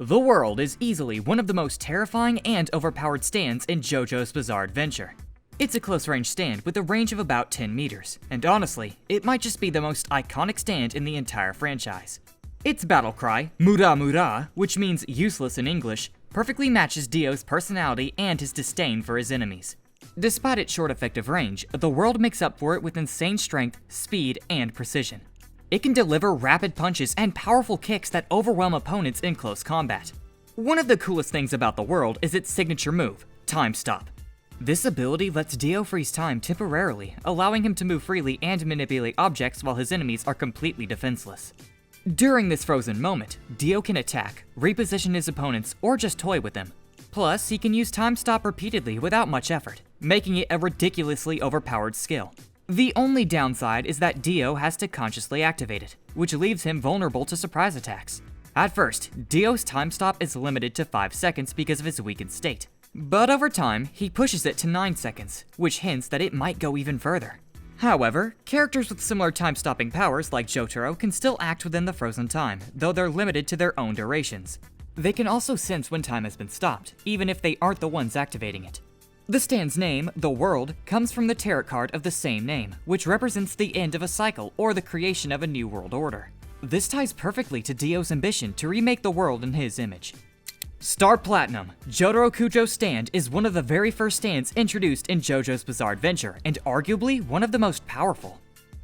The World is easily one of the most terrifying and overpowered stands in JoJo's Bizarre Adventure. It's a close-range stand with a range of about 10 meters, and honestly, it might just be the most iconic stand in the entire franchise. Its battle cry, Mura Mura, which means useless in English, perfectly matches Dio's personality and his disdain for his enemies. Despite its short effective range, the World makes up for it with insane strength, speed, and precision. It can deliver rapid punches and powerful kicks that overwhelm opponents in close combat. One of the coolest things about the World is its signature move, Time Stop. This ability lets Dio freeze time temporarily, allowing him to move freely and manipulate objects while his enemies are completely defenseless. During this frozen moment, Dio can attack, reposition his opponents, or just toy with them. Plus, he can use Time Stop repeatedly without much effort, making it a ridiculously overpowered skill. The only downside is that Dio has to consciously activate it, which leaves him vulnerable to surprise attacks. At first, Dio's Time Stop is limited to 5 seconds because of his weakened state. But over time, he pushes it to 9 seconds, which hints that it might go even further. However, characters with similar time-stopping powers like Jotaro can still act within the frozen time, though they're limited to their own durations. They can also sense when time has been stopped, even if they aren't the ones activating it. The stand's name, the World, comes from the tarot card of the same name, which represents the end of a cycle or the creation of a new world order. This ties perfectly to Dio's ambition to remake the world in his image. Star Platinum, Jotaro Kujo's stand, is one of the very first stands introduced in JoJo's Bizarre Adventure, and arguably one of the most powerful.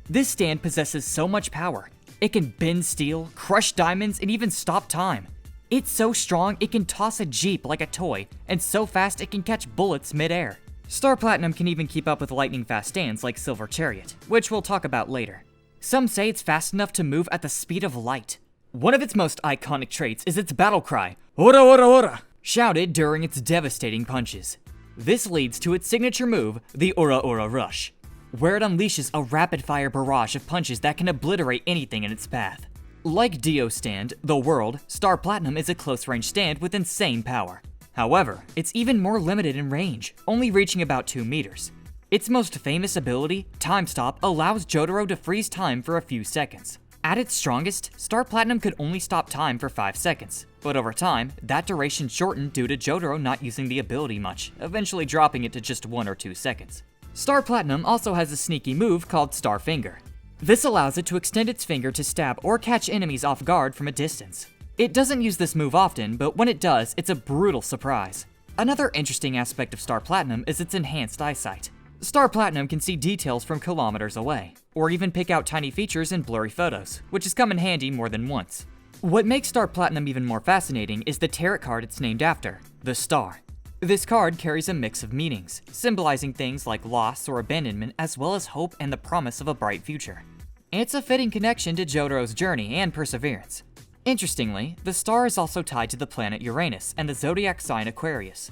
This stand possesses so much power. It can bend steel, crush diamonds, and even stop time. It's so strong it can toss a jeep like a toy, and so fast it can catch bullets mid-air. Star Platinum can even keep up with lightning-fast stands like Silver Chariot, which we'll talk about later. Some say it's fast enough to move at the speed of light. One of its most iconic traits is its battle cry, Ora Ora Ora, shouted during its devastating punches. This leads to its signature move, the Ora Ora Rush, where it unleashes a rapid-fire barrage of punches that can obliterate anything in its path. Like Dio's stand, the World, Star Platinum is a close-range stand with insane power. However, it's even more limited in range, only reaching about 2 meters. Its most famous ability, Time Stop, allows Jotaro to freeze time for a few seconds. At its strongest, Star Platinum could only stop time for 5 seconds, but over time, that duration shortened due to Jotaro not using the ability much, eventually dropping it to just 1 or 2 seconds. Star Platinum also has a sneaky move called Star Finger. This allows it to extend its finger to stab or catch enemies off guard from a distance. It doesn't use this move often, but when it does, it's a brutal surprise. Another interesting aspect of Star Platinum is its enhanced eyesight. Star Platinum can see details from kilometers away, or even pick out tiny features in blurry photos, which has come in handy more than once. What makes Star Platinum even more fascinating is the tarot card it's named after, the Star. This card carries a mix of meanings, symbolizing things like loss or abandonment as well as hope and the promise of a bright future. It's a fitting connection to Jotaro's journey and perseverance. Interestingly, the star is also tied to the planet Uranus and the zodiac sign Aquarius.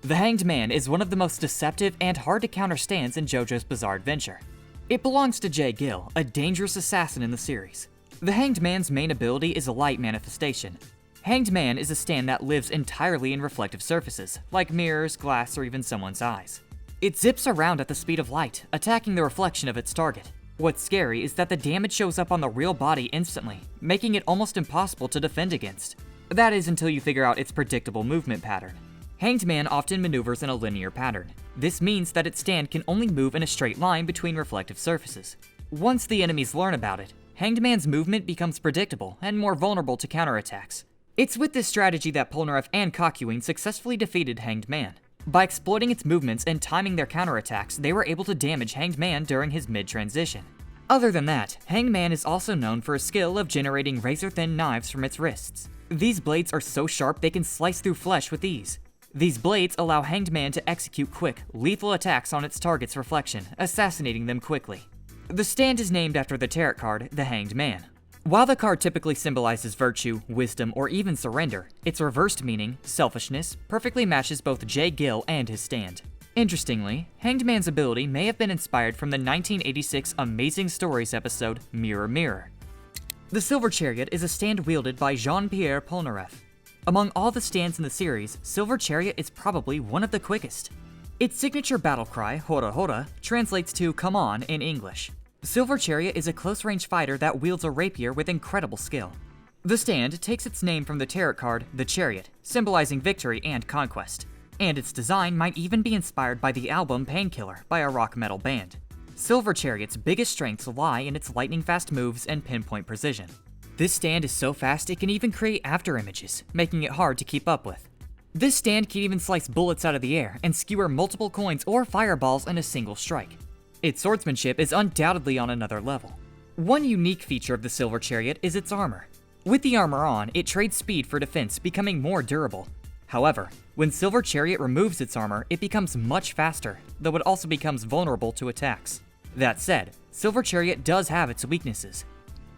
The Hanged Man is one of the most deceptive and hard-to-counter stands in JoJo's Bizarre Adventure. It belongs to J. Gill, a dangerous assassin in the series. The Hanged Man's main ability is a light manifestation. Hanged Man is a stand that lives entirely in reflective surfaces, like mirrors, glass, or even someone's eyes. It zips around at the speed of light, attacking the reflection of its target. What's scary is that the damage shows up on the real body instantly, making it almost impossible to defend against. That is until you figure out its predictable movement pattern. Hanged Man often maneuvers in a linear pattern. This means that its stand can only move in a straight line between reflective surfaces. Once the enemies learn about it, Hanged Man's movement becomes predictable and more vulnerable to counterattacks. It's with this strategy that Polnareff and Kakyoin successfully defeated Hanged Man. By exploiting its movements and timing their counterattacks, they were able to damage Hanged Man during his mid-transition. Other than that, Hanged Man is also known for a skill of generating razor-thin knives from its wrists. These blades are so sharp they can slice through flesh with ease. These blades allow Hanged Man to execute quick, lethal attacks on its target's reflection, assassinating them quickly. The stand is named after the tarot card, the Hanged Man. While the card typically symbolizes virtue, wisdom, or even surrender, its reversed meaning, selfishness, perfectly matches both J. Gill and his stand. Interestingly, Hanged Man's ability may have been inspired from the 1986 Amazing Stories episode, Mirror Mirror. The Silver Chariot is a stand wielded by Jean-Pierre Polnareff. Among all the stands in the series, Silver Chariot is probably one of the quickest. Its signature battle cry, Hora Hora, translates to "come on" in English. Silver Chariot is a close-range fighter that wields a rapier with incredible skill. The stand takes its name from the tarot card, the Chariot, symbolizing victory and conquest, and its design might even be inspired by the album Painkiller by a rock metal band. Silver Chariot's biggest strengths lie in its lightning-fast moves and pinpoint precision. This stand is so fast it can even create afterimages, making it hard to keep up with. This stand can even slice bullets out of the air and skewer multiple coins or fireballs in a single strike. Its swordsmanship is undoubtedly on another level. One unique feature of the Silver Chariot is its armor. With the armor on, it trades speed for defense, becoming more durable. However, when Silver Chariot removes its armor, it becomes much faster, though it also becomes vulnerable to attacks. That said, Silver Chariot does have its weaknesses.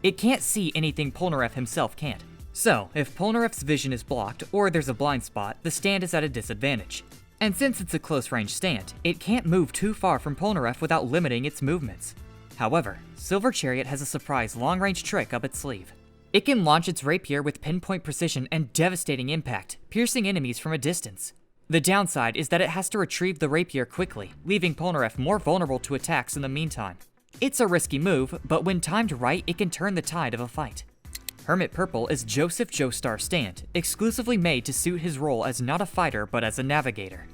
It can't see anything Polnareff himself can't. So, if Polnareff's vision is blocked or there's a blind spot, the stand is at a disadvantage. And since it's a close-range stand, it can't move too far from Polnareff without limiting its movements. However, Silver Chariot has a surprise long-range trick up its sleeve. It can launch its rapier with pinpoint precision and devastating impact, piercing enemies from a distance. The downside is that it has to retrieve the rapier quickly, leaving Polnareff more vulnerable to attacks in the meantime. It's a risky move, but when timed right, it can turn the tide of a fight. Hermit Purple is Joseph Joestar's stand, exclusively made to suit his role as not a fighter but as a navigator.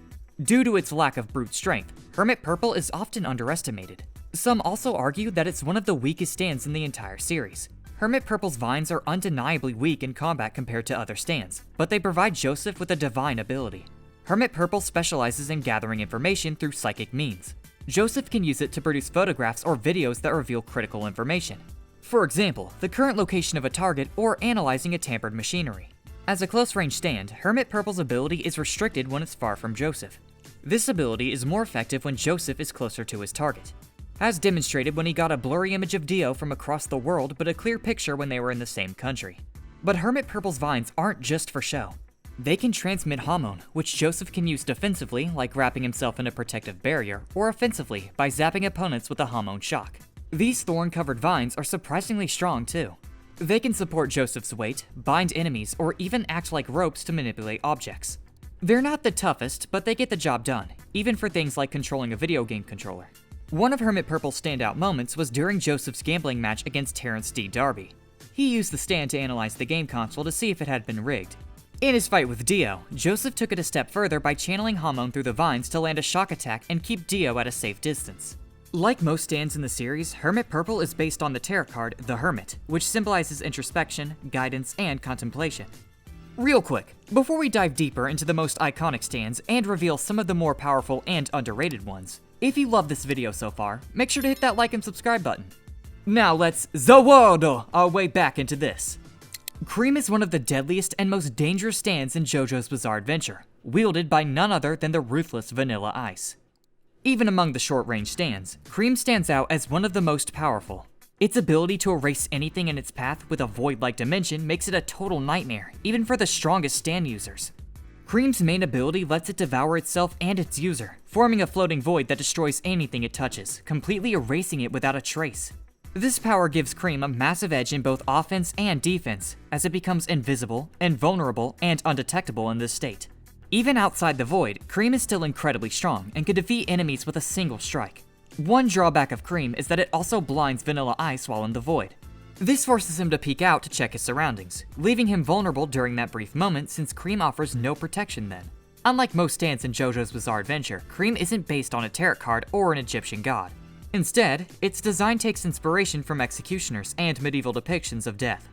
Due to its lack of brute strength, Hermit Purple is often underestimated. Some also argue that it's one of the weakest stands in the entire series. Hermit Purple's vines are undeniably weak in combat compared to other stands, but they provide Joseph with a divine ability. Hermit Purple specializes in gathering information through psychic means. Joseph can use it to produce photographs or videos that reveal critical information. For example, the current location of a target or analyzing a tampered machinery. As a close-range stand, Hermit Purple's ability is restricted when it's far from Joseph. This ability is more effective when Joseph is closer to his target, as demonstrated when he got a blurry image of Dio from across the world but a clear picture when they were in the same country. But Hermit Purple's vines aren't just for show. They can transmit hormone, which Joseph can use defensively, like wrapping himself in a protective barrier, or offensively, by zapping opponents with a hormone shock. These thorn-covered vines are surprisingly strong too. They can support Joseph's weight, bind enemies, or even act like ropes to manipulate objects. They're not the toughest, but they get the job done, even for things like controlling a video game controller. One of Hermit Purple's standout moments was during Joseph's gambling match against Terrence D. Darby. He used the stand to analyze the game console to see if it had been rigged. In his fight with Dio, Joseph took it a step further by channeling hormone through the vines to land a shock attack and keep Dio at a safe distance. Like most stands in the series, Hermit Purple is based on the tarot card, the Hermit, which symbolizes introspection, guidance, and contemplation. Real quick, before we dive deeper into the most iconic stands and reveal some of the more powerful and underrated ones, if you love this video so far, make sure to hit that like and subscribe button. Now let's Zawardo our way back into this. Cream is one of the deadliest and most dangerous stands in JoJo's Bizarre Adventure, wielded by none other than the ruthless Vanilla Ice. Even among the short-range stands, Cream stands out as one of the most powerful. Its ability to erase anything in its path with a void-like dimension makes it a total nightmare, even for the strongest stand users. Cream's main ability lets it devour itself and its user, forming a floating void that destroys anything it touches, completely erasing it without a trace. This power gives Cream a massive edge in both offense and defense, as it becomes invisible, invulnerable, and undetectable in this state. Even outside the void, Cream is still incredibly strong and can defeat enemies with a single strike. One drawback of Cream is that it also blinds Vanilla Ice while in the void. This forces him to peek out to check his surroundings, leaving him vulnerable during that brief moment since Cream offers no protection then. Unlike most stands in JoJo's Bizarre Adventure, Cream isn't based on a tarot card or an Egyptian god. Instead, its design takes inspiration from executioners and medieval depictions of death.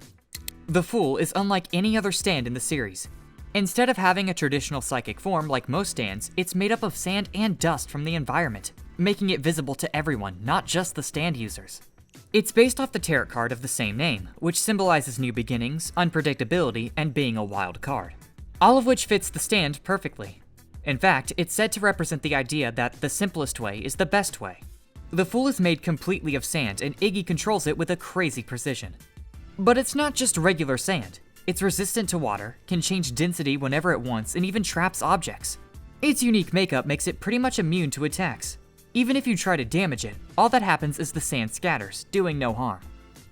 The Fool is unlike any other stand in the series. Instead of having a traditional psychic form like most stands, it's made up of sand and dust from the environment, making it visible to everyone, not just the stand users. It's based off the tarot card of the same name, which symbolizes new beginnings, unpredictability, and being a wild card. All of which fits the stand perfectly. In fact, it's said to represent the idea that the simplest way is the best way. The Fool is made completely of sand, and Iggy controls it with a crazy precision. But it's not just regular sand. It's resistant to water, can change density whenever it wants, and even traps objects. Its unique makeup makes it pretty much immune to attacks. Even if you try to damage it, all that happens is the sand scatters, doing no harm.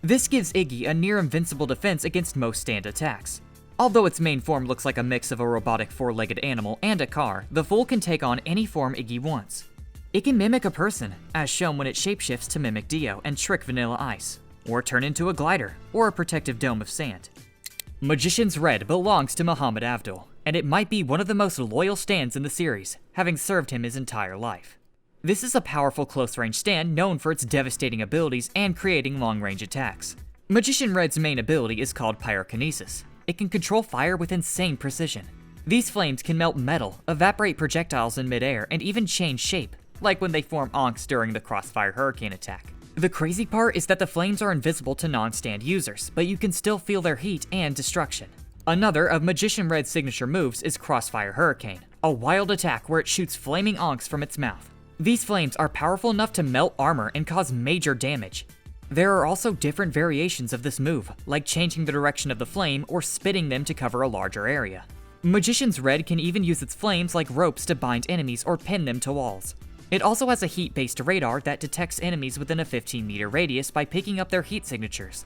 This gives Iggy a near-invincible defense against most stand attacks. Although its main form looks like a mix of a robotic four-legged animal and a car, the Fool can take on any form Iggy wants. It can mimic a person, as shown when it shapeshifts to mimic Dio and trick Vanilla Ice, or turn into a glider, or a protective dome of sand. Magician's Red belongs to Muhammad Abdul, and it might be one of the most loyal stands in the series, having served him his entire life. This is a powerful close-range stand known for its devastating abilities and creating long-range attacks. Magician Red's main ability is called Pyrokinesis. It can control fire with insane precision. These flames can melt metal, evaporate projectiles in midair, and even change shape, like when they form onks during the Crossfire Hurricane attack. The crazy part is that the flames are invisible to non-stand users, but you can still feel their heat and destruction. Another of Magician Red's signature moves is Crossfire Hurricane, a wild attack where it shoots flaming onks from its mouth. These flames are powerful enough to melt armor and cause major damage. There are also different variations of this move, like changing the direction of the flame or spitting them to cover a larger area. Magician's Red can even use its flames like ropes to bind enemies or pin them to walls. It also has a heat-based radar that detects enemies within a 15-meter radius by picking up their heat signatures.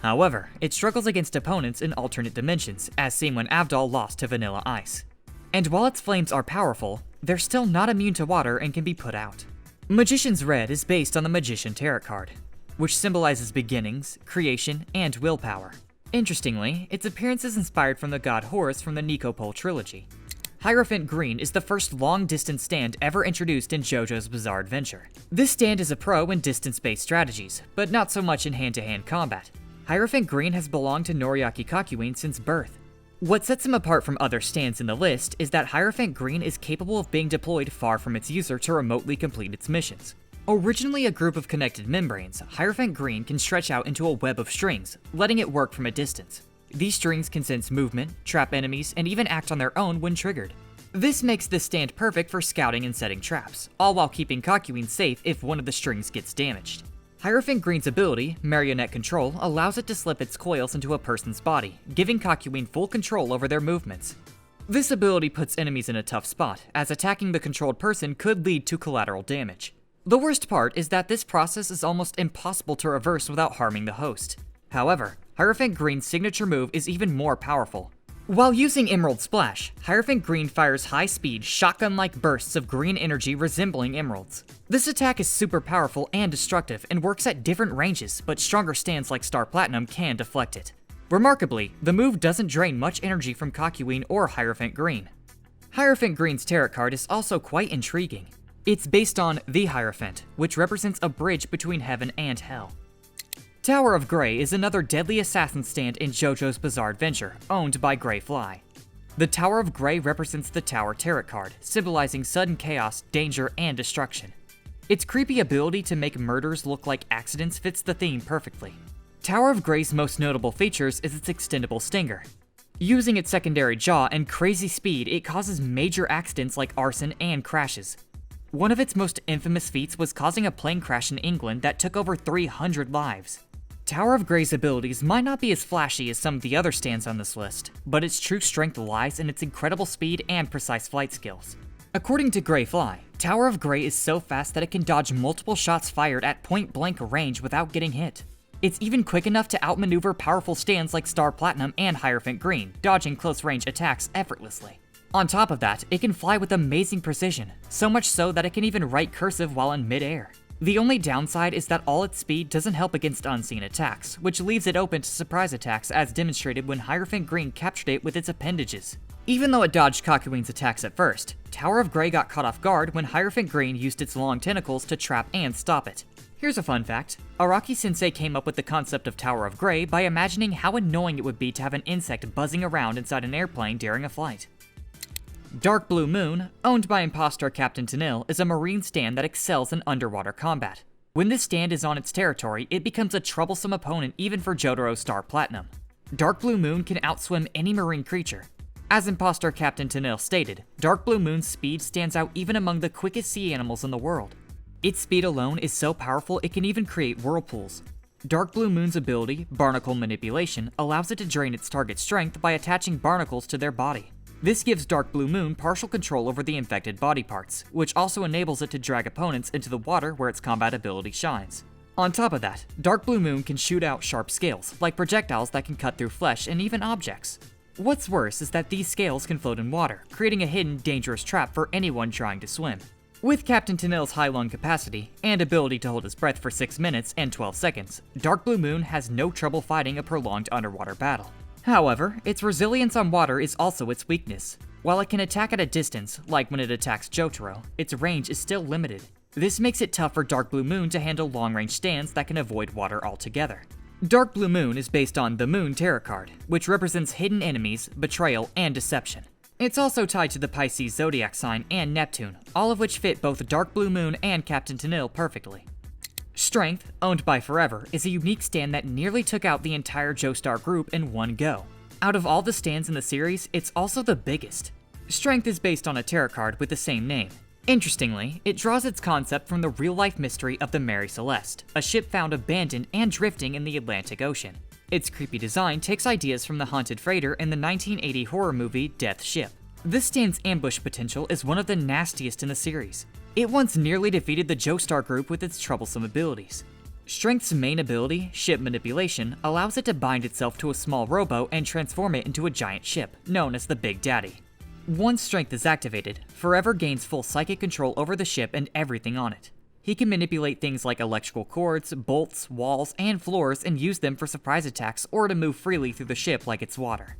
However, it struggles against opponents in alternate dimensions, as seen when Avdol lost to Vanilla Ice. And while its flames are powerful, they're still not immune to water and can be put out. Magician's Red is based on the Magician Tarot card, which symbolizes beginnings, creation, and willpower. Interestingly, its appearance is inspired from the god Horus from the Nikopol trilogy. Hierophant Green is the first long-distance stand ever introduced in JoJo's Bizarre Adventure. This stand is a pro in distance-based strategies, but not so much in hand-to-hand combat. Hierophant Green has belonged to Noriaki Kakyoin since birth. What sets him apart from other stands in the list is that Hierophant Green is capable of being deployed far from its user to remotely complete its missions. Originally a group of connected membranes, Hierophant Green can stretch out into a web of strings, letting it work from a distance. These strings can sense movement, trap enemies, and even act on their own when triggered. This makes this stand perfect for scouting and setting traps, all while keeping Kakyoin safe if one of the strings gets damaged. Hierophant Green's ability, Marionette Control, allows it to slip its coils into a person's body, giving Kakyoin full control over their movements. This ability puts enemies in a tough spot, as attacking the controlled person could lead to collateral damage. The worst part is that this process is almost impossible to reverse without harming the host. However, Hierophant Green's signature move is even more powerful. While using Emerald Splash, Hierophant Green fires high-speed, shotgun-like bursts of green energy resembling emeralds. This attack is super powerful and destructive and works at different ranges, but stronger stands like Star Platinum can deflect it. Remarkably, the move doesn't drain much energy from Kakyoin or Hierophant Green. Hierophant Green's tarot card is also quite intriguing. It's based on the Hierophant, which represents a bridge between heaven and hell. Tower of Grey is another deadly assassin stand in JoJo's Bizarre Adventure, owned by Grey Fly. The Tower of Grey represents the Tower Tarot card, symbolizing sudden chaos, danger, and destruction. Its creepy ability to make murders look like accidents fits the theme perfectly. Tower of Grey's most notable features is its extendable stinger. Using its secondary jaw and crazy speed, it causes major accidents like arson and crashes. One of its most infamous feats was causing a plane crash in England that took over 300 lives. Tower of Grey's abilities might not be as flashy as some of the other stands on this list, but its true strength lies in its incredible speed and precise flight skills. According to Grey Fly, Tower of Grey is so fast that it can dodge multiple shots fired at point-blank range without getting hit. It's even quick enough to outmaneuver powerful stands like Star Platinum and Hierophant Green, dodging close-range attacks effortlessly. On top of that, it can fly with amazing precision, so much so that it can even write cursive while in mid-air. The only downside is that all its speed doesn't help against unseen attacks, which leaves it open to surprise attacks as demonstrated when Hierophant Green captured it with its appendages. Even though it dodged Kakyoin's attacks at first, Tower of Grey got caught off guard when Hierophant Green used its long tentacles to trap and stop it. Here's a fun fact. Araki-sensei came up with the concept of Tower of Grey by imagining how annoying it would be to have an insect buzzing around inside an airplane during a flight. Dark Blue Moon, owned by imposter Captain Tennille, is a marine stand that excels in underwater combat. When this stand is on its territory, it becomes a troublesome opponent even for Jotaro Star Platinum. Dark Blue Moon can outswim any marine creature. As imposter Captain Tennille stated, Dark Blue Moon's speed stands out even among the quickest sea animals in the world. Its speed alone is so powerful it can even create whirlpools. Dark Blue Moon's ability, Barnacle Manipulation, allows it to drain its target's strength by attaching barnacles to their body. This gives Dark Blue Moon partial control over the infected body parts, which also enables it to drag opponents into the water where its combat ability shines. On top of that, Dark Blue Moon can shoot out sharp scales, like projectiles that can cut through flesh and even objects. What's worse is that these scales can float in water, creating a hidden, dangerous trap for anyone trying to swim. With Captain Tennille's high lung capacity, and ability to hold his breath for 6 minutes and 12 seconds, Dark Blue Moon has no trouble fighting a prolonged underwater battle. However, its resilience on water is also its weakness. While it can attack at a distance, like when it attacks Jotaro, its range is still limited. This makes it tough for Dark Blue Moon to handle long-range stands that can avoid water altogether. Dark Blue Moon is based on the Moon Tarot card, which represents hidden enemies, betrayal, and deception. It's also tied to the Pisces zodiac sign and Neptune, all of which fit both Dark Blue Moon and Captain Tennille perfectly. Strength, owned by Forever, is a unique stand that nearly took out the entire Joestar group in one go. Out of all the stands in the series, it's also the biggest. Strength is based on a tarot card with the same name. Interestingly, it draws its concept from the real-life mystery of the Mary Celeste, a ship found abandoned and drifting in the Atlantic Ocean. Its creepy design takes ideas from the haunted freighter in the 1980 horror movie Death Ship. This stand's ambush potential is one of the nastiest in the series. It once nearly defeated the Joestar group with its troublesome abilities. Strength's main ability, ship manipulation, allows it to bind itself to a small rowboat and transform it into a giant ship, known as the Big Daddy. Once Strength is activated, Forever gains full psychic control over the ship and everything on it. He can manipulate things like electrical cords, bolts, walls, and floors and use them for surprise attacks or to move freely through the ship like it's water.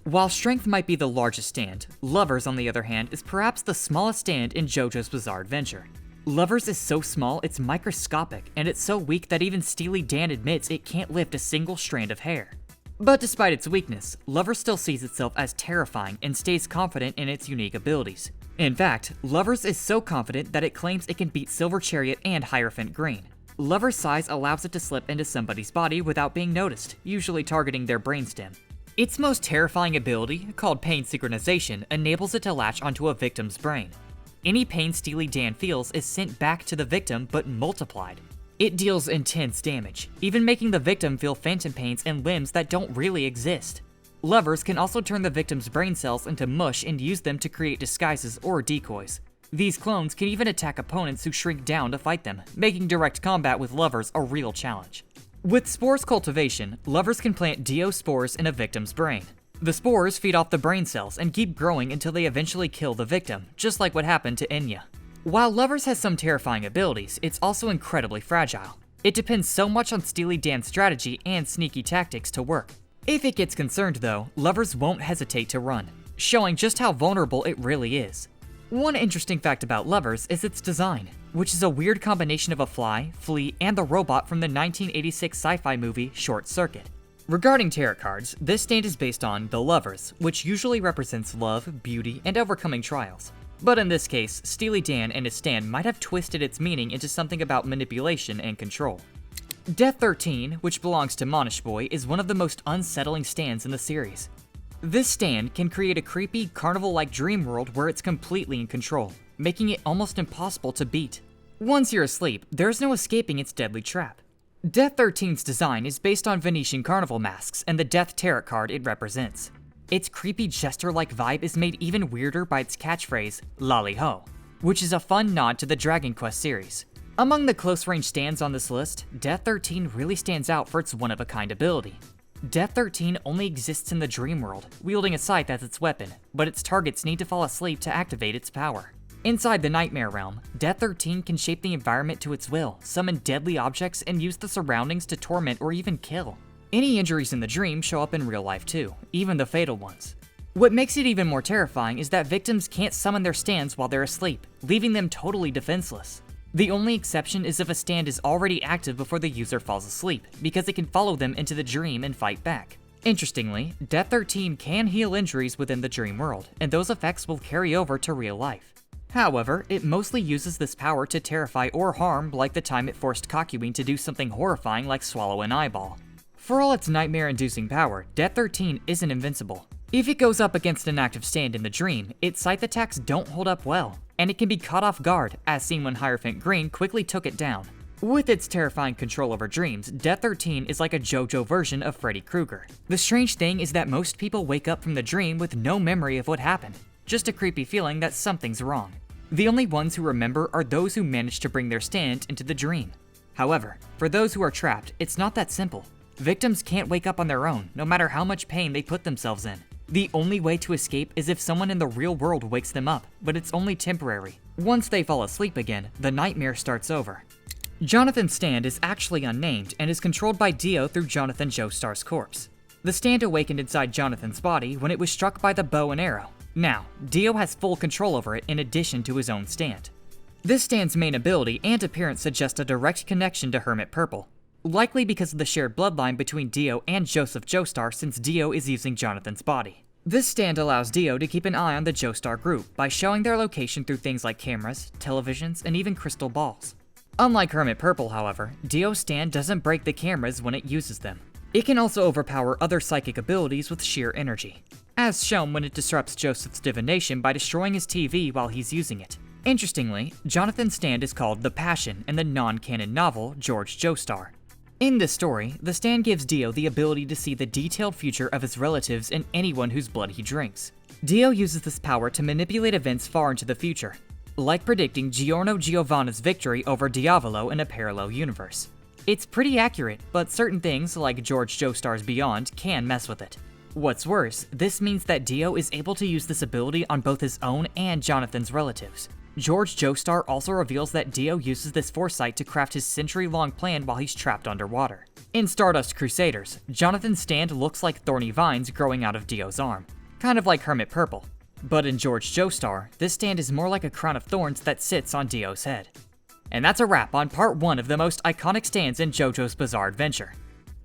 While Strength might be the largest stand, Lovers, on the other hand, is perhaps the smallest stand in JoJo's Bizarre Adventure. Lovers is so small it's microscopic, and it's so weak that even Steely Dan admits it can't lift a single strand of hair. But despite its weakness, Lovers still sees itself as terrifying and stays confident in its unique abilities. In fact, Lovers is so confident that it claims it can beat Silver Chariot and Hierophant Green. Lover's size allows it to slip into somebody's body without being noticed, usually targeting their brainstem. Its most terrifying ability, called Pain Synchronization, enables it to latch onto a victim's brain. Any pain Steely Dan feels is sent back to the victim but multiplied. It deals intense damage, even making the victim feel phantom pains in limbs that don't really exist. Lovers can also turn the victim's brain cells into mush and use them to create disguises or decoys. These clones can even attack opponents who shrink down to fight them, making direct combat with Lovers a real challenge. With Spores cultivation, Lovers can plant Dio spores in a victim's brain. The spores feed off the brain cells and keep growing until they eventually kill the victim, just like what happened to Enya. While Lovers has some terrifying abilities, it's also incredibly fragile. It depends so much on Steely Dan's strategy and sneaky tactics to work. If it gets concerned though, Lovers won't hesitate to run, showing just how vulnerable it really is. One interesting fact about Lovers is its design, which is a weird combination of a fly, flea, and the robot from the 1986 sci-fi movie Short Circuit. Regarding tarot cards, this stand is based on the Lovers, which usually represents love, beauty, and overcoming trials. But in this case, Steely Dan and his stand might have twisted its meaning into something about manipulation and control. Death 13, which belongs to Monish Boy, is one of the most unsettling stands in the series. This stand can create a creepy, carnival-like dream world where it's completely in control, making it almost impossible to beat. Once you're asleep, there's no escaping its deadly trap. Death 13's design is based on Venetian carnival masks and the Death Tarot card it represents. Its creepy jester-like vibe is made even weirder by its catchphrase, Lolly Ho, which is a fun nod to the Dragon Quest series. Among the close-range stands on this list, Death 13 really stands out for its one-of-a-kind ability. Death 13 only exists in the dream world, wielding a scythe as its weapon, but its targets need to fall asleep to activate its power. Inside the Nightmare Realm, Death 13 can shape the environment to its will, summon deadly objects, and use the surroundings to torment or even kill. Any injuries in the dream show up in real life too, even the fatal ones. What makes it even more terrifying is that victims can't summon their stands while they're asleep, leaving them totally defenseless. The only exception is if a stand is already active before the user falls asleep, because it can follow them into the dream and fight back. Interestingly, Death 13 can heal injuries within the dream world, and those effects will carry over to real life. However, it mostly uses this power to terrify or harm, like the time it forced Kakyoin to do something horrifying like swallow an eyeball. For all its nightmare-inducing power, Death 13 isn't invincible. If it goes up against an active stand in the dream, its scythe attacks don't hold up well, and it can be caught off guard, as seen when Hierophant Green quickly took it down. With its terrifying control over dreams, Death 13 is like a JoJo version of Freddy Krueger. The strange thing is that most people wake up from the dream with no memory of what happened, just a creepy feeling that something's wrong. The only ones who remember are those who manage to bring their stand into the dream. However, for those who are trapped, it's not that simple. Victims can't wake up on their own, no matter how much pain they put themselves in. The only way to escape is if someone in the real world wakes them up, but it's only temporary. Once they fall asleep again, the nightmare starts over. Jonathan's stand is actually unnamed and is controlled by Dio through Jonathan Joestar's corpse. The stand awakened inside Jonathan's body when it was struck by the bow and arrow. Now, Dio has full control over it in addition to his own stand. This stand's main ability and appearance suggest a direct connection to Hermit Purple, likely because of the shared bloodline between Dio and Joseph Joestar since Dio is using Jonathan's body. This stand allows Dio to keep an eye on the Joestar group by showing their location through things like cameras, televisions, and even crystal balls. Unlike Hermit Purple, however, Dio's stand doesn't break the cameras when it uses them. It can also overpower other psychic abilities with sheer energy, as shown when it disrupts Joseph's divination by destroying his TV while he's using it. Interestingly, Jonathan's stand is called the Passion in the non-canon novel George Joestar. In this story, the stand gives Dio the ability to see the detailed future of his relatives and anyone whose blood he drinks. Dio uses this power to manipulate events far into the future, like predicting Giorno Giovanna's victory over Diavolo in a parallel universe. It's pretty accurate, but certain things, like George Joestar's Beyond, can mess with it. What's worse, this means that Dio is able to use this ability on both his own and Jonathan's relatives. George Joestar also reveals that Dio uses this foresight to craft his century-long plan while he's trapped underwater. In Stardust Crusaders, Jonathan's stand looks like thorny vines growing out of Dio's arm, kind of like Hermit Purple. But in George Joestar, this stand is more like a crown of thorns that sits on Dio's head. And that's a wrap on part 1 of the most iconic stands in JoJo's Bizarre Adventure.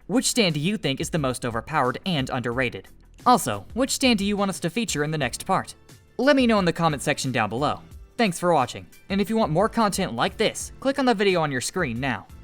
Which stand do you think is the most overpowered and underrated? Also, which stand do you want us to feature in the next part? Let me know in the comment section down below. Thanks for watching, and if you want more content like this, click on the video on your screen now.